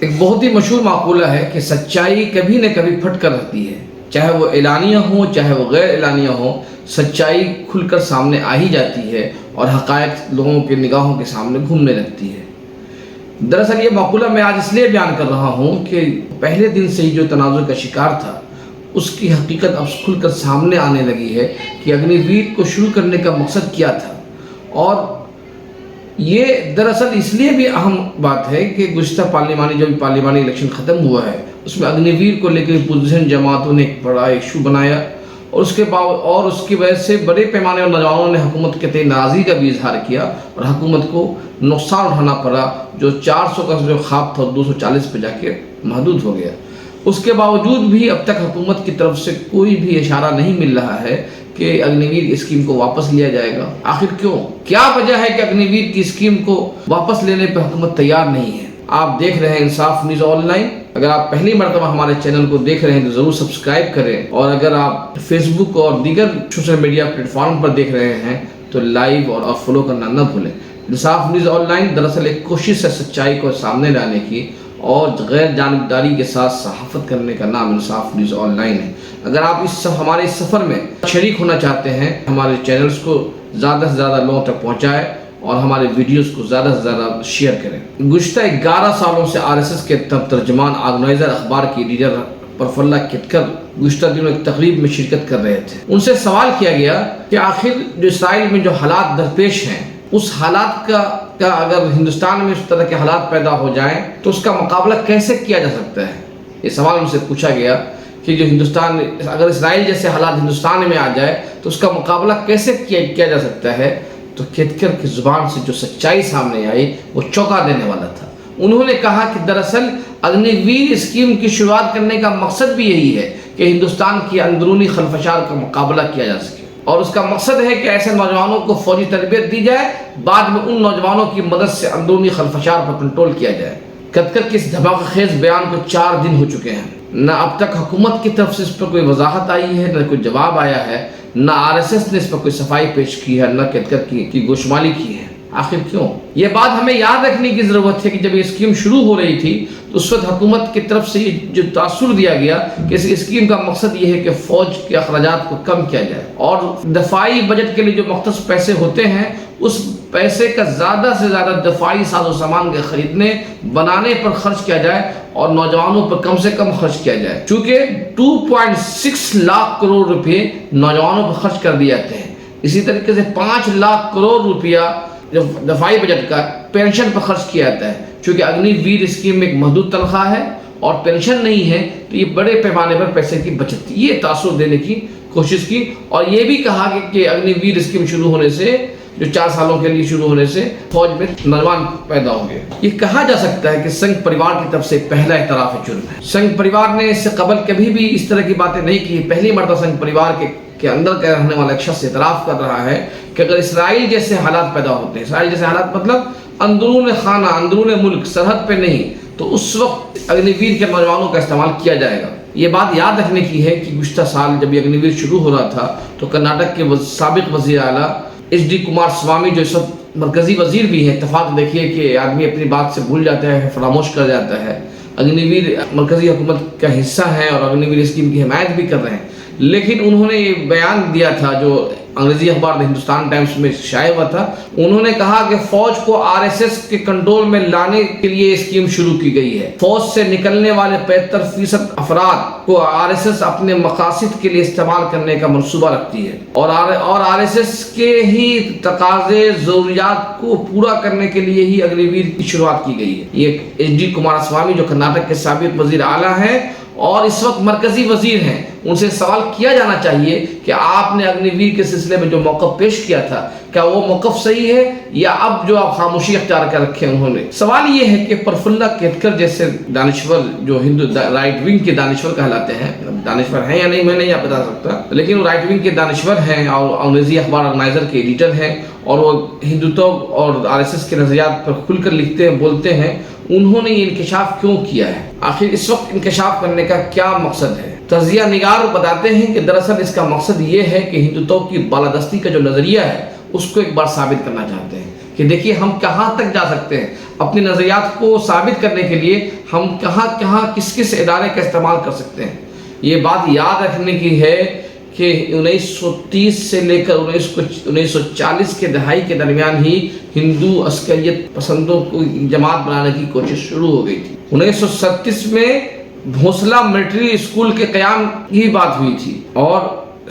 ایک بہت ہی مشہور مقولہ ہے کہ سچائی کبھی نہ کبھی پھٹ کر رہتی ہے، چاہے وہ اعلانیہ ہو چاہے وہ غیر اعلانیہ ہو، سچائی کھل کر سامنے آ ہی جاتی ہے اور حقائق لوگوں کے نگاہوں کے سامنے گھومنے لگتی ہے۔ دراصل یہ مقولہ میں آج اس لیے بیان کر رہا ہوں کہ پہلے دن سے ہی جو تنازع کا شکار تھا اس کی حقیقت اب کھل کر سامنے آنے لگی ہے کہ اگنی ویر کو شروع کرنے کا مقصد کیا تھا۔ اور یہ دراصل اس لیے بھی اہم بات ہے کہ گزشتہ پارلیمانی الیکشن ختم ہوا ہے، اس میں اگنی ویر کو لے کر اپوزیشن جماعتوں نے ایک بڑا ایشو بنایا اور اس کی وجہ سے بڑے پیمانے پر نوجوانوں نے حکومت کے تئیں ناراضگی کا بھی اظہار کیا اور حکومت کو نقصان اٹھانا پڑا، جو 400 کا جو خواب تھا 240 پہ جا کے محدود ہو گیا۔ اس کے باوجود بھی اب تک حکومت کی طرف سے کوئی بھی اشارہ نہیں مل رہا ہے کہ اگنی ویر اسکیم کو واپس لیا جائے گا۔ آخر کیوں؟ کیا وجہ ہے کہ اگنی ویر کی اسکیم کو واپس لینے پہ حکومت تیار نہیں ہے؟ آپ دیکھ رہے ہیں انصاف نیوز آن لائن۔ اگر آپ پہلی مرتبہ ہمارے چینل کو دیکھ رہے ہیں تو ضرور سبسکرائب کریں، اور اگر آپ فیس بک اور دیگر سوشل میڈیا پلیٹ فارم پر دیکھ رہے ہیں تو لائیو اور فالو کرنا نہ بھولیں۔ انصاف نیوز آن لائن دراصل ایک کوشش ہے سچائی کو سامنے لانے کی، اور غیر جانبداری کے ساتھ صحافت کرنے کا نام انصاف نیوز آن لائن ہے۔ اگر آپ ہمارے اس سفر میں شریک ہونا چاہتے ہیں، ہمارے چینلز کو زیادہ سے زیادہ لوگوں تک پہنچائیں اور ہمارے ویڈیوز کو زیادہ سے زیادہ شیئر کریں۔ گزشتہ 11 سالوں سے RSS کے ترجمان آرگنائزر اخبار کی ایڈیٹر پرفلہ کتکر گزشتہ دنوں ایک تقریب میں شرکت کر رہے تھے۔ ان سے سوال کیا گیا کہ آخر جو اسرائیل میں جو حالات درپیش ہیں، اس حالات کا اگر ہندوستان میں اس طرح کے حالات پیدا ہو جائیں تو اس کا مقابلہ کیسے کیا جا سکتا ہے؟ یہ سوال ان سے پوچھا گیا کہ جو اگر اسرائیل جیسے حالات ہندوستان میں آ جائے تو اس کا مقابلہ کیسے کیا جا سکتا ہے؟ تو کتکر کی زبان سے جو سچائی سامنے آئی وہ چونکا دینے والا تھا۔ انہوں نے کہا کہ دراصل اگنی ویر اسکیم کی شروعات کرنے کا مقصد بھی یہی ہے کہ ہندوستان کی اندرونی خلفشار کا مقابلہ کیا جا سکے، اور اس کا مقصد ہے کہ ایسے نوجوانوں کو فوجی تربیت دی جائے، بعد میں ان نوجوانوں کی مدد سے اندرونی خلفشار پر کنٹرول کیا جائے۔ کتکر کے اس دھماکہ خیز بیان کو 4 دن ہو چکے ہیں، نہ اب تک حکومت کی طرف سے اس پر کوئی وضاحت آئی ہے، نہ کوئی جواب آیا ہے، نہ RSS نے اس پر کوئی صفائی پیش کی ہے، نہ کتکر کی گوشمالی کی ہے۔ آخر کیوں؟ یہ بات ہمیں یاد رکھنے کی ضرورت ہے کہ جب یہ اسکیم شروع ہو رہی تھی تو اس وقت حکومت کی طرف سے جو تاثر دیا گیا کہ اس اسکیم کا مقصد یہ ہے کہ فوج کے اخراجات کو کم کیا جائے، اور دفاعی بجٹ کے لیے جو مختص پیسے ہوتے ہیں اس پیسے کا زیادہ سے زیادہ دفاعی ساز و سامان کے خریدنے بنانے پر خرچ کیا جائے اور نوجوانوں پر کم سے کم خرچ کیا جائے، چونکہ 2.6 لاکھ کروڑ روپے نوجوانوں پر خرچ کر دیے جاتے ہیں۔ اسی طریقے سے 5 لاکھ کروڑ روپیہ جو دفاعی بجٹ کا پینشن پر خرچ کیا جاتا ہے۔ چونکہ اگنی ویر اسکیم میں ایک محدود تنخواہ ہے اور پینشن نہیں ہے تو یہ بڑے پیمانے پر پیسے کی بچت تھی، یہ تاثر دینے کی کوشش کی، اور یہ بھی کہا کہ اگنی ویر اسکیم شروع ہونے سے جو 4 سالوں کے لیے شروع ہونے سے فوج میں نوجوان پیدا ہوں گے۔ یہ کہا جا سکتا ہے کہ سنگھ پریوار کی طرف سے پہلا اعتراف جرم ہے۔ سنگھ پریوار نے اس سے قبل کبھی بھی اس طرح کی باتیں نہیں کی، پہلی مرتبہ سنگھ پریوار کے اندر کا رہنے والا ایک شخص اعتراف کر رہا ہے کہ اگر اسرائیل جیسے حالات پیدا ہوتے ہیں، اسرائیل جیسے حالات مطلب اندرون خانہ، اندرون ملک، سرحد پہ نہیں، تو اس وقت اگنی ویر کے نوجوانوں کا استعمال کیا جائے گا۔ یہ بات یاد رکھنے کی ہے کہ گزشتہ سال جب یہ اگنی ویر شروع ہو رہا تھا تو کرناٹک کے سابق وزیر اعلیٰ HD کمار سوامی جو اس وقت مرکزی وزیر بھی ہے، اتفاق دیکھیے کہ آدمی اپنی بات سے بھول جاتا ہے، فراموش کر جاتا ہے، اگنی ویر مرکزی حکومت کا حصہ ہے اور اگنی ویر اسکیم کی حمایت بھی کر رہے ہیں، لیکن انہوں نے یہ بیان دیا تھا جو انگریزی اخبار ہندوستان ٹائمز میں شائع ہوا تھا۔ انہوں نے کہا کہ فوج کو RSS کے کنٹرول میں لانے کے لیے اسکیم شروع کی گئی ہے، فوج سے نکلنے والے 75% افراد کو RSS اپنے مقاصد کے لیے استعمال کرنے کا منصوبہ رکھتی ہے، اور RSS کے ہی تقاضے ضروریات کو پورا کرنے کے لیے ہی اگنی ویر کی شروعات کی گئی ہے۔ یہ HD کمار سوامی جو کرناٹک کے سابق وزیر اعلیٰ ہیں اور اس وقت مرکزی وزیر ہیں، ان سے سوال کیا جانا چاہیے کہ آپ نے اگنی ویر کے سلسلے میں جو موقف پیش کیا تھا کیا وہ موقف صحیح ہے یا اب جو آپ خاموشی اختیار کر رکھے انہوں نے؟ سوال یہ ہے کہ پرفلہ کتکر جیسے دانشور جو ہندو رائٹ ونگ کے دانشور کہلاتے ہیں، دانشور ہیں یا نہیں میں نہیں بتا سکتا، لیکن وہ رائٹ ونگ کے دانشور ہیں اور انگریزی اخبار آرگنائزر کے ایڈیٹر ہیں، اور وہ ہندوتو اور RSS کے نظریات پر کھل کر لکھتے ہیں، بولتے ہیں۔ انہوں نے یہ انکشاف کیوں کیا ہے؟ آخر اس وقت انکشاف کرنے کا کیا مقصد ہے؟ تجزیہ نگار بتاتے ہیں کہ دراصل اس کا مقصد یہ ہے کہ ہندوتو کی بالادستی کا جو نظریہ ہے اس کو ایک بار ثابت کرنا چاہتے ہیں کہ دیکھیے ہم کہاں تک جا سکتے ہیں۔ اپنی نظریات کو ثابت کرنے کے لیے ہم کہاں کہاں کس کس ادارے کا استعمال کر سکتے ہیں. یہ بات یاد رکھنے کی ہے کہ 1930 سے لے کر 1940 کے دہائی کے درمیان ہی ہندو عسکریت پسندوں کو جماعت بنانے کی کوشش شروع ہو گئی تھی. 1937 میں بھونسلہ ملٹری اسکول کے قیام کی بات ہوئی تھی، اور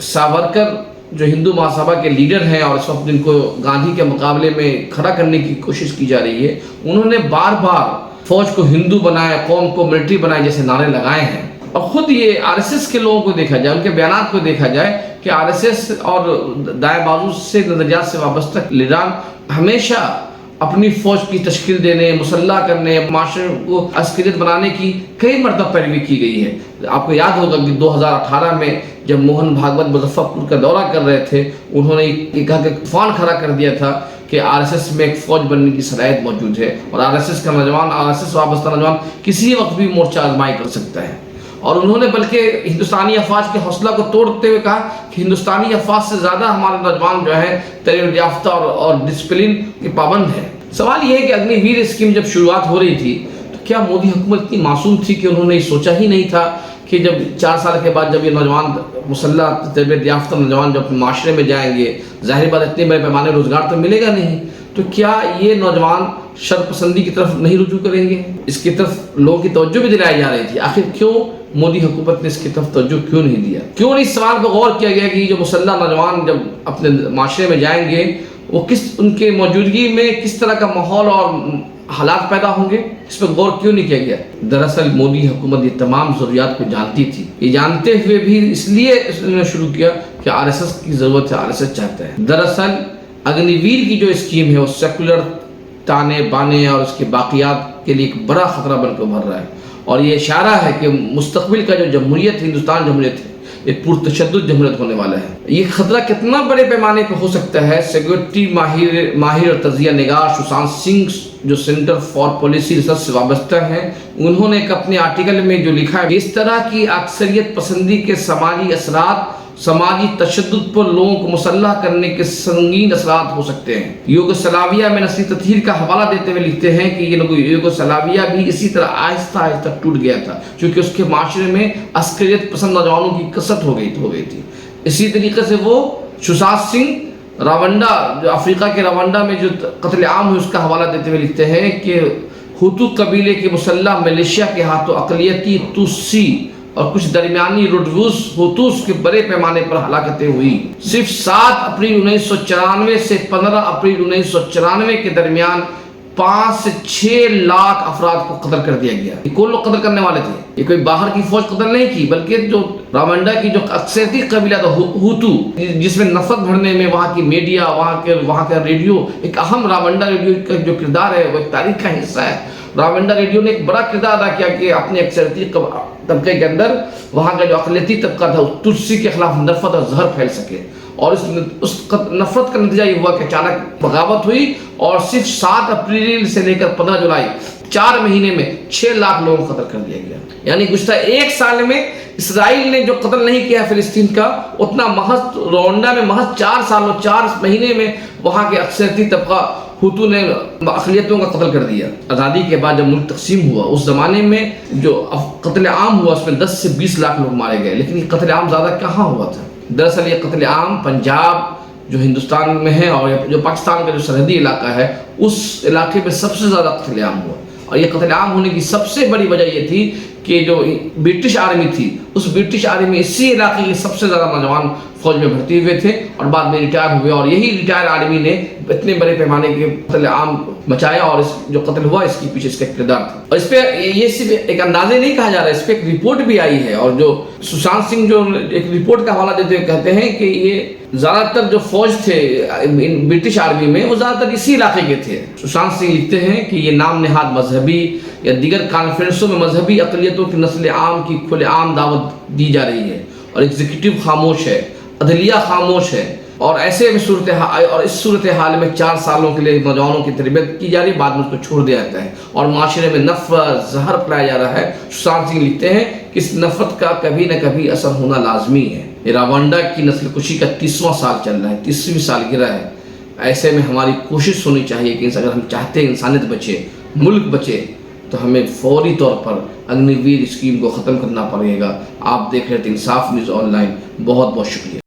ساورکر جو ہندو مہاسبھا کے لیڈر ہیں اور اس وقت جن کو گاندھی کے مقابلے میں کھڑا کرنے کی کوشش کی جا رہی ہے، انہوں نے بار بار فوج کو ہندو بنائے، قوم کو ملٹری بنائے جیسے نعرے لگائے ہیں. اور خود یہ آر ایس ایس کے لوگوں کو دیکھا جائے، ان کے بیانات کو دیکھا جائے کہ آر ایس ایس اور دائیں بازو سے نظریات سے وابستہ لیڈران ہمیشہ اپنی فوج کی تشکیل دینے، مسلح کرنے، معاشرے کو عسکریت بنانے کی کئی مرتبہ پیروی کی گئی ہے. آپ کو یاد ہوگا کہ 2018 میں جب موہن بھاگوت مظفر پور کا دورہ کر رہے تھے، انہوں نے یہ کہا کہ طوفان کھڑا کر دیا تھا کہ آر ایس ایس میں ایک فوج بننے کی صلاحیت موجود ہے، اور آر ایس ایس کا نوجوان، آر ایس ایس وابستہ نوجوان کسی وقت بھی مورچہ آزمائی کر سکتا ہے. اور انہوں نے بلکہ ہندوستانی افواج کے حوصلہ کو توڑتے ہوئے کہا کہ ہندوستانی افواج سے زیادہ ہمارے نوجوان جو ہیں تربیت یافتہ اور ڈسپلن کے پابند ہیں. سوال یہ ہے کہ اگنی ویر اسکیم جب شروعات ہو رہی تھی تو کیا مودی حکومت اتنی معصوم تھی کہ انہوں نے یہ سوچا ہی نہیں تھا کہ جب 4 سال کے بعد جب یہ نوجوان مسلح تربیت یافتہ نوجوان جب اپنے معاشرے میں جائیں گے، ظاہر بات اتنے بڑے پیمانے روزگار تو ملے گا نہیں، تو کیا یہ نوجوان شر پسندی کی طرف نہیں رجوع کریں گے؟ اس کی طرف لوگوں کی توجہ بھی دلائی جا رہی تھی. آخر کیوں مودی حکومت نے اس کی طرف توجہ کیوں نہیں دیا؟ کیوں نہیں اس سوال پر غور کیا گیا کہ جو مسلح نوجوان جب اپنے معاشرے میں جائیں گے وہ ان کے موجودگی میں کس طرح کا ماحول اور حالات پیدا ہوں گے؟ اس پر غور کیوں نہیں کیا گیا؟ دراصل مودی حکومت یہ تمام ضروریات کو جانتی تھی. یہ جانتے ہوئے بھی اس لیے اس نے شروع کیا کہ آر ایس ایس کی ضرورت ہے، آر ایس ایس چاہتا ہے. دراصل اگنی ویر کی جو اسکیم ہے وہ سیکولر تانے بانے اور اس کے باقیات کے لیے ایک بڑا خطرہ بن کر ابھر رہا ہے، اور یہ اشارہ ہے کہ مستقبل کا جو جمہوریت ہندوستان جمہوریت ہے یہ پرتشدد جمہوریت ہونے والا ہے. یہ خطرہ کتنا بڑے پیمانے پہ ہو سکتا ہے؟ سیکورٹی ماہر اور تجزیہ نگار سشانت سنگھ جو سینٹر فار پالیسی ریسرچ سے وابستہ ہیں، انہوں نے ایک اپنے آرٹیکل میں جو لکھا ہے، اس طرح کی اکثریت پسندی کے سماجی اثرات سماجی تشدد پر لوگوں کو مسلح کرنے کے سنگین اثرات ہو سکتے ہیں. یوگوسلاویہ میں نسلی تطہیر کا حوالہ دیتے ہوئے لکھتے ہیں کہ یہ یوگوسلاویہ بھی اسی طرح آہستہ آہستہ ٹوٹ گیا تھا کیونکہ اس کے معاشرے میں عسکریت پسند نوجوانوں کی کثرت ہو گئی تھی. اسی طریقے سے وہ ششانت سنگھ روانڈا جو افریقہ کے روانڈا میں جو قتل عام ہوئی اس کا حوالہ دیتے ہوئے لکھتے ہیں کہ ہوتو قبیلے کے مسلح ملیشیا کے ہاتھوں اقلیتی توسی اور کچھ درمیانی روڈوز ہوتوس کے بڑے پیمانے پر ہلاکتیں ہوئی. صرف 7 اپریل 1994 سے 15 اپریل 1994 کے درمیان 5 سے 6 لاکھ افراد کو قتل کر دیا گیا. یہ کون لوگ قتل کرنے والے تھے؟ یہ کوئی باہر کی فوج قتل نہیں کی، بلکہ جو روانڈا کی جو اکثریتی قبیلہ تھا ہوتو، جس میں نفرت بھرنے میں وہاں کی میڈیا، وہاں کا ریڈیو ایک اہم، روانڈا ریڈیو کا جو کردار ہے وہ ایک تاریخ کا حصہ ہے. روانڈا ریڈیو نے ایک بڑا کردار ادا کیا کہ اپنے اکثریتی طبقے کے اندر وہاں کا جو اقلیتی طبقہ تھا ترسی کے خلاف نفرت اور زہر پھیل سکے، اور اس نفرت کا نتیجہ یہ ہوا کہ اچانک بغاوت ہوئی اور صرف 7 اپریل سے لے کر 15 جولائی 4 مہینے میں 6 لاکھ لوگوں کو قتل کر دیا گیا. یعنی گزشتہ 1 سال میں اسرائیل نے جو قتل نہیں کیا فلسطین کا اتنا محض روانڈا میں محض 4 سال اور 4 مہینے میں وہاں کے اکثریتی طبقہ ہوتو نے اقلیتوں کا قتل کر دیا. آزادی کے بعد جب ملک تقسیم ہوا اس زمانے میں جو قتل عام ہوا اس میں 10 سے 20 لاکھ لوگ مارے گئے، لیکن یہ قتل عام زیادہ کہاں ہوا تھا؟ دراصل یہ قتل عام پنجاب جو ہندوستان میں ہے اور جو پاکستان کا جو سرحدی علاقہ ہے اس علاقے میں سب سے زیادہ قتل عام ہوا. اور یہ قتل عام ہونے کی سب سے بڑی وجہ یہ تھی کہ جو برٹش آرمی تھی اس برٹش آرمی میں اسی علاقے کے سب سے زیادہ نوجوان فوج میں بھرتی ہوئے تھے اور بعد میں ریٹائر ہوئے، اور یہی ریٹائر آرمی نے اتنے بڑے پیمانے کے قتل عام مچایا، اور اس جو قتل ہوا اس کے پیچھے اس کا کردار تھا. اور اس پہ یہ صرف ایک اندازے نہیں کہا جا رہا ہے، اس پہ ایک رپورٹ بھی آئی ہے، اور جو سشانت سنگھ جو ایک رپورٹ کا حوالہ دیتے ہوئے کہتے ہیں کہ یہ زیادہ تر جو فوج تھے برٹش آرمی میں وہ زیادہ تر اسی علاقے کے تھے. سشانت سنگھ لکھتے ہیں کہ یہ نام نہاد مذہبی یا دیگر کانفرنسوں میں مذہبی اقلیتوں کی نسل عام کی کھلے عام دعوت دی جا رہی ہے، اور ایگزیکٹو خاموش ہے، عدلیہ خاموش ہے، اور ایسے میں اس صورتحال میں 4 سالوں کے لیے نوجوانوں کی تربیت کی جا رہی ہے، بعد میں اس کو چھوڑ دیا جاتا ہے اور معاشرے میں نفرت زہر پھیلایا جا رہا ہے. سشانت سنگھ لکھتے ہیں کہ اس نفرت کا کبھی نہ کبھی اثر ہونا لازمی ہے. یہ روانڈا کی نسل کشی کا 30واں سال چل رہا ہے، 30ویں سالگرہ ہے. ایسے میں ہماری کوشش ہونی چاہیے کہ اگر ہم چاہتے ہیں انسانیت بچے ملک بچے تو ہمیں فوری طور پر اگنی ویر اسکیم کو ختم کرنا پڑے گا۔ آپ دیکھ رہے تھے انصاف نیوز آن لائن، بہت بہت شکریہ۔